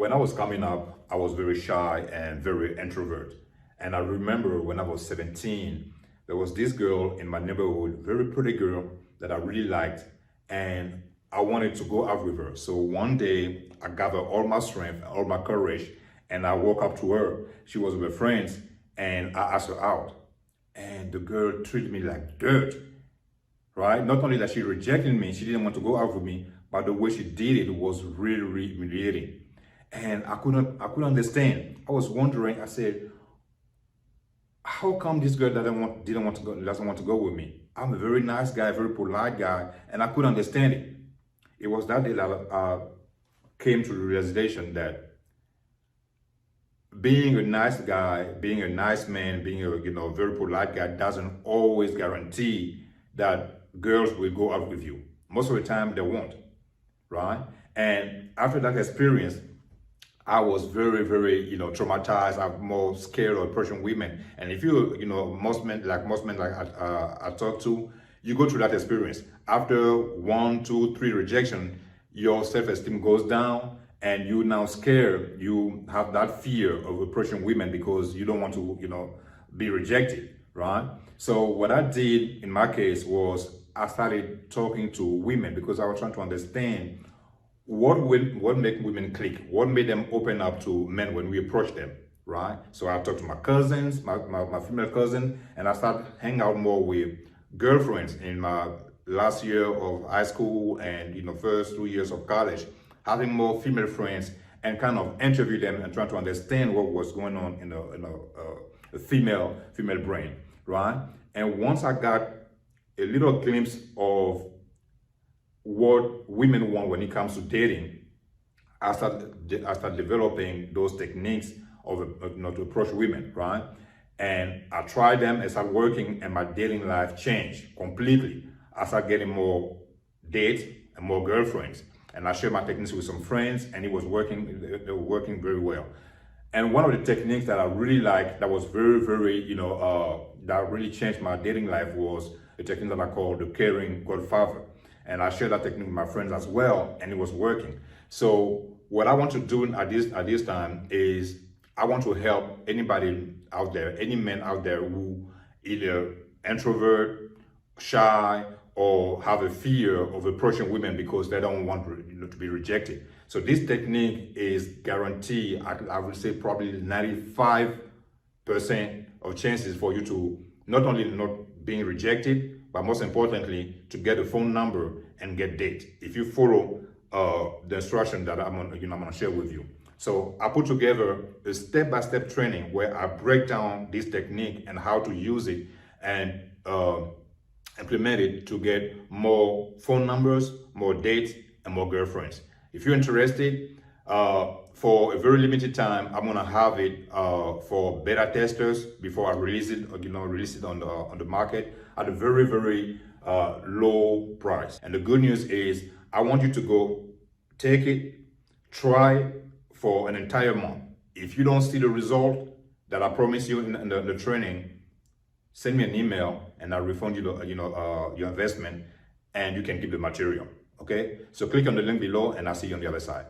When I was coming up, I was very shy and very introvert. And I remember when I was 17, there was this girl in my neighborhood, very pretty girl that I really liked, and I wanted to go out with her. So one day I gathered all my strength, all my courage, and I walked up to her. She was with her friends, and I asked her out. And the girl treated me like dirt, right? Not only that she rejected me, she didn't want to go out with me, but the way she did it was really, really humiliating. And I couldn't understand. I was wondering, I said, how come this girl doesn't want to go with me? I'm a very nice guy, very polite guy, and I couldn't understand it. It was that day that I came to the realization that being a nice guy, being a nice man, being a very polite guy doesn't always guarantee that girls will go out with you. Most of the time they won't, right? And after that experience, I was very, very, traumatized. I'm more scared of approaching women. And if most men I talk to, you go through that experience. After 1, 2, 3 rejection, your self-esteem goes down, and you now scared. You have that fear of approaching women because you don't want to, be rejected, right? So what I did in my case was I started talking to women because I was trying to understand what make women click, what made them open up to men when we approach them, right? So I talked to my cousins, my female cousin, and I started hanging out more with girlfriends in my last year of high school and first 2 years of college, having more female friends and kind of interview them and trying to understand what was going on in a female brain, right? And once I got a little glimpse of what women want when it comes to dating, I started developing those techniques of to approach women, right? And I tried them and started working, and my dating life changed completely. I started getting more dates and more girlfriends, and I shared my techniques with some friends, and it was working. They were working very well. And one of the techniques that I really liked, that was very, very, that really changed my dating life, was a technique that I call the caring godfather. And I shared that technique with my friends as well, and it was working. So what I want to do at this time is I want to help anybody out there, any man out there who either introvert, shy, or have a fear of approaching women because they don't want to be rejected. So this technique is guaranteed, I would say probably 95% of chances for you to not only not being rejected, but most importantly, to get a phone number and get date, if you follow the instruction that I'm gonna share with you. So I put together a step-by-step training where I break down this technique and how to use it and implement it to get more phone numbers, more dates, and more girlfriends. If you're interested, for a very limited time, I'm gonna have it for beta testers before I release it, on the market at a very, very low price. And the good news is, I want you to go take it, try for an entire month. If you don't see the result that I promise you in the training, send me an email and I'll refund you your investment, and you can keep the material. Okay? So click on the link below, and I'll see you on the other side.